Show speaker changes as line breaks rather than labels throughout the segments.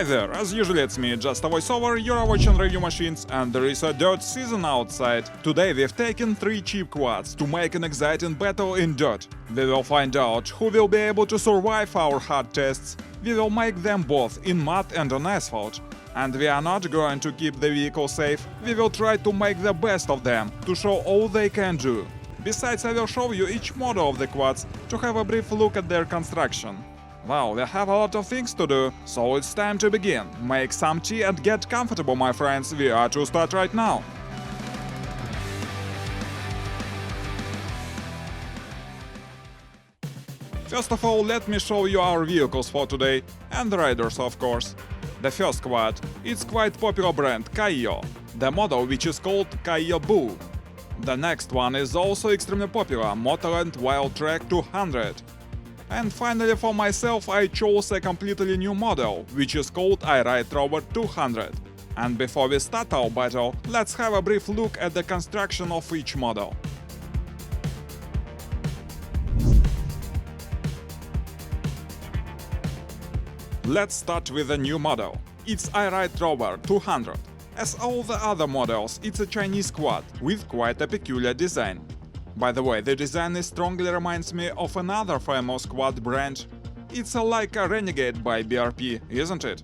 Hi there, as usual it's me, just a voiceover, you're watching Review Machines, and there is a dirt season outside. Today we've taken 3 cheap quads to make an exciting battle in dirt. We will find out who will be able to survive our hard tests. We will make them both in mud and on asphalt. And we are not going to keep the vehicle safe, we will try to make the best of them, to show all they can do. Besides, I will show you each model of the quads to have a brief look at their construction. Well, we have a lot of things to do, so it's time to begin. Make some tea and get comfortable, my friends, we are to start right now. First of all, let me show you our vehicles for today, and the riders of course. The first quad, it's quite popular brand Kaio, the model which is called Kaio Boo. The next one is also extremely popular, Motorland Wild Track 200. And finally for myself I chose a completely new model, which is called iRide Rover 200. And before we start our battle, let's have a brief look at the construction of each model. Let's start with the new model. It's iRide Rover 200. As all the other models, it's a Chinese quad with quite a peculiar design. By the way, the design strongly reminds me of another famous quad brand. It's like a Renegade by BRP, isn't it?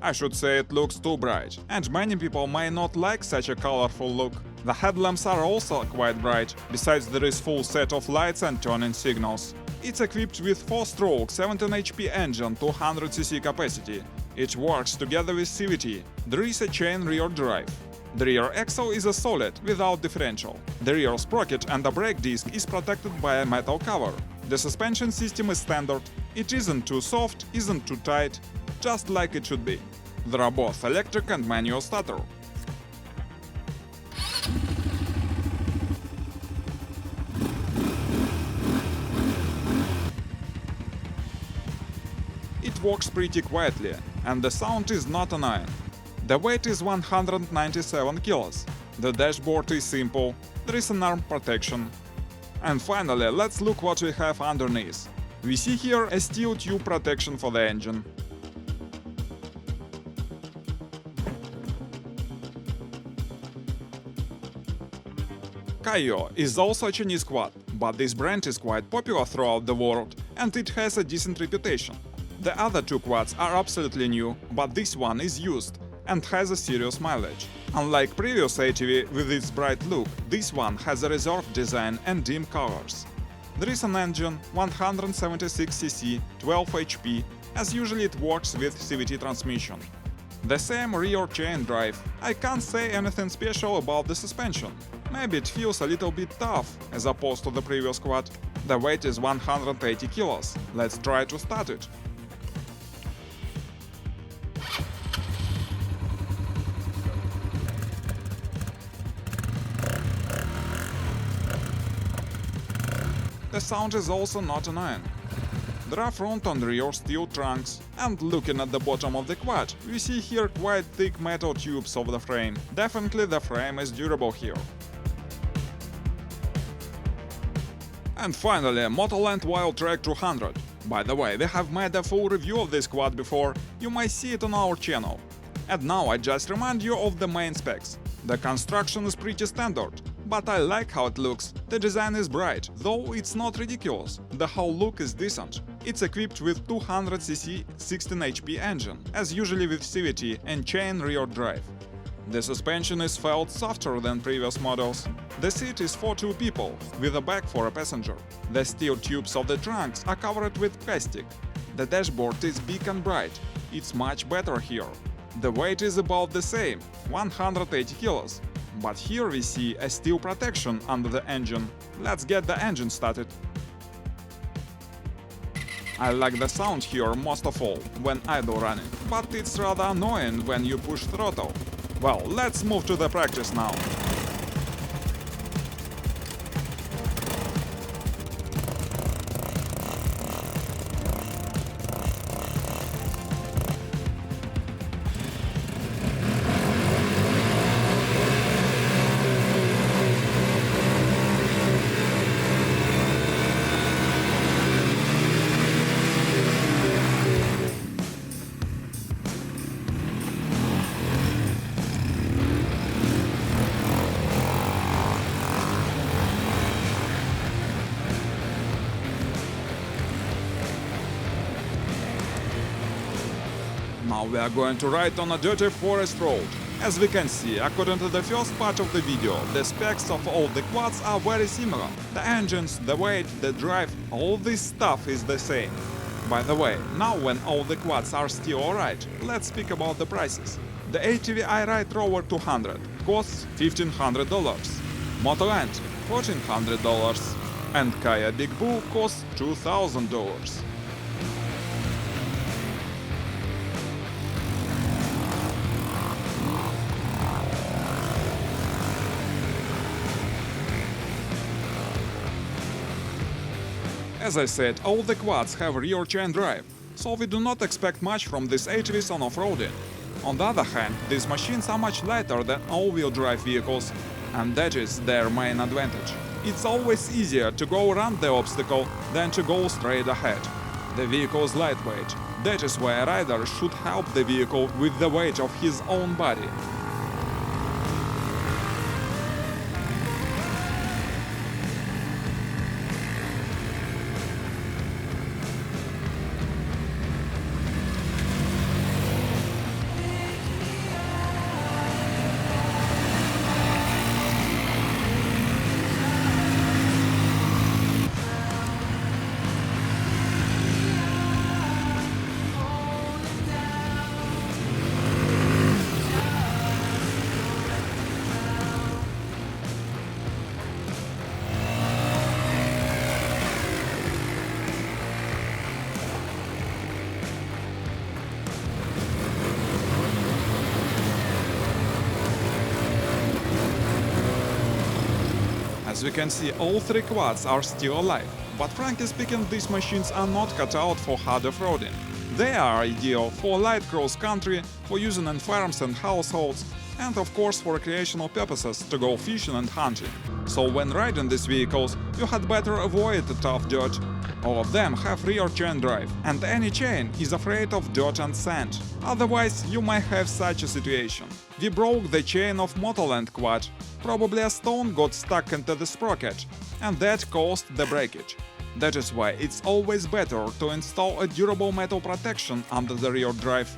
I should say it looks too bright, and many people may not like such a colorful look. The headlamps are also quite bright, besides there is full set of lights and turning signals. It's equipped with 4-stroke 17 HP engine, 200cc capacity. It works together with CVT. There is a chain rear drive. The rear axle is a solid, without differential. The rear sprocket and the brake disc is protected by a metal cover. The suspension system is standard. It isn't too soft, isn't too tight, just like it should be. There are both electric and manual starter. It works pretty quietly, and the sound is not annoying. The weight is 197 kilos. The dashboard is simple, there is an arm protection. And finally, let's look what we have underneath. We see here a steel tube protection for the engine. Kaio is also a Chinese quad, but this brand is quite popular throughout the world, and it has a decent reputation. The other 2 quads are absolutely new, but this one is used and has a serious mileage. Unlike previous ATV with its bright look, this one has a reserved design and dim colors. There is an engine, 176cc, 12 HP, as usually it works with CVT transmission. The same rear chain drive. I can't say anything special about the suspension. Maybe it feels a little bit tough as opposed to the previous quad. The weight is 180 kilos. Let's try to start it. The sound is also not annoying. There are front and rear steel trunks, and looking at the bottom of the quad, we see here quite thick metal tubes of the frame. Definitely the frame is durable here. And finally, Motorland Wild Track 200. By the way, we have made a full review of this quad before, you might see it on our channel. And now I just remind you of the main specs. The construction is pretty standard, but I like how it looks. The design is bright, though it's not ridiculous. The whole look is decent. It's equipped with 200cc 16 HP engine, as usually with CVT and chain rear drive. The suspension is felt softer than previous models. The seat is for 2 people, with a back for a passenger. The steel tubes of the trunks are covered with plastic. The dashboard is big and bright. It's much better here. The weight is about the same, 180 kilos. But here we see a steel protection under the engine. Let's get the engine started. I like the sound here most of all when idle running, but it's rather annoying when you push throttle. Well, let's move to the practice now. Now we are going to ride on a dirty forest road. As we can see, according to the first part of the video, the specs of all the quads are very similar. The engines, the weight, the drive, all this stuff is the same. By the way, now when all the quads are still alright, let's speak about the prices. The ATV iRide Rover 200 costs $1,500, Motoland $1,400, and Kaya Big Bull costs $2,000. As I said, all the quads have rear chain drive, so we do not expect much from these ATVs on off-roading. On the other hand, these machines are much lighter than all-wheel drive vehicles, and that is their main advantage. It's always easier to go around the obstacle than to go straight ahead. The vehicle is lightweight, that is why a rider should help the vehicle with the weight of his own body. As we can see, all three quads are still alive, but frankly speaking, these machines are not cut out for hard off-roading. They are ideal for light cross-country, for using in farms and households, and of course for recreational purposes to go fishing and hunting. So when riding these vehicles, you had better avoid the tough dirt. All of them have rear chain drive, and any chain is afraid of dirt and sand. Otherwise, you might have such a situation. We broke the chain of Motoland quad. Probably a stone got stuck into the sprocket, and that caused the breakage. That is why it's always better to install a durable metal protection under the rear drive.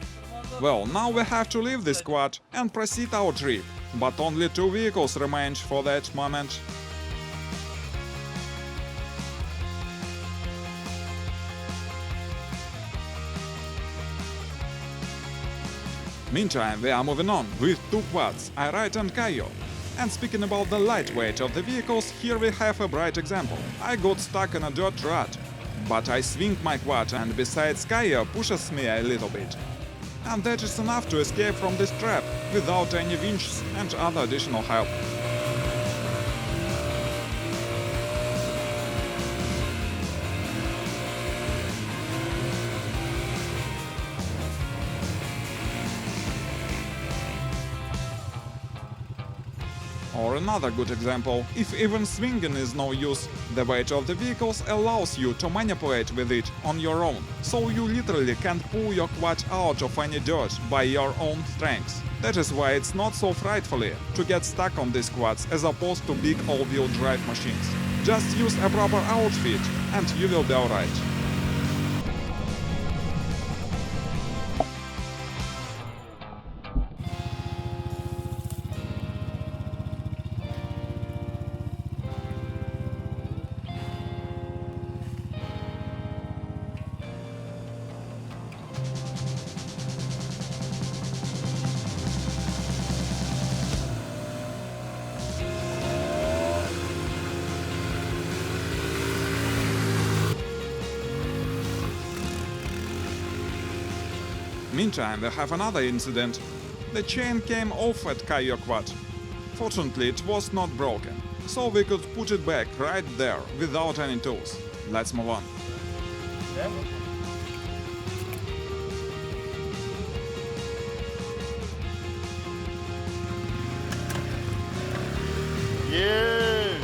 Well, now we have to leave this quad and proceed our trip, but only 2 vehicles remain for that moment. Meantime, we are moving on with 2 quads, iRide and Kayo. And speaking about the lightweight of the vehicles, here we have a bright example. I got stuck in a dirt rut, but I swing my quad and besides Kayo pushes me a little bit. And that is enough to escape from this trap without any winches and other additional help. Or another good example, if even swinging is no use, the weight of the vehicles allows you to manipulate with it on your own, so you literally can pull your quad out of any dirt by your own strength. That is why it's not so frightfully to get stuck on these quads as opposed to big all-wheel drive machines. Just use a proper outfit and you will be alright. Meantime, we have another incident. The chain came off at Kayo quad. Fortunately, it was not broken, so we could put it back right there without any tools. Let's move on.
Yeah!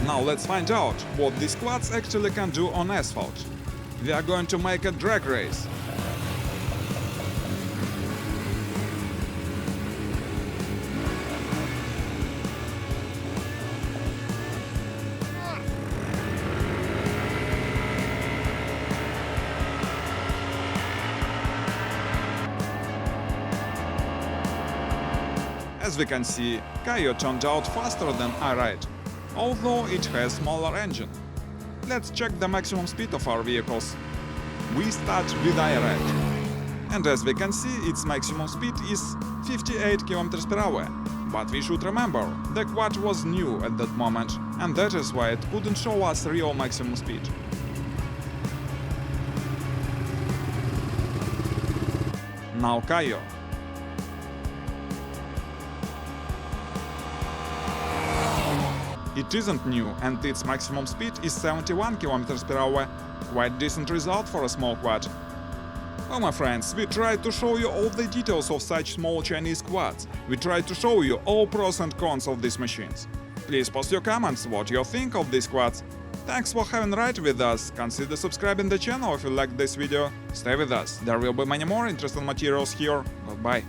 Now let's find out what these quads actually can do on asphalt. we are going to make a drag race. As we can see, Kaio turned out faster than iRide, although it has smaller engine. Let's check the maximum speed of our vehicles. We start with iRide. And as we can see, its maximum speed is 58 km per hour. But we should remember, the quad was new at that moment, and that is why it couldn't show us real maximum speed. Now Kaio. It isn't new, and its maximum speed is 71 km per hour, quite decent result for a small quad. Well, my friends, we tried to show you all the details of such small Chinese quads. We tried to show you all pros and cons of these machines. Please post your comments what you think of these quads. Thanks for having ride with us. Consider subscribing the channel if you liked this video. Stay with us, there will be many more interesting materials here. Goodbye.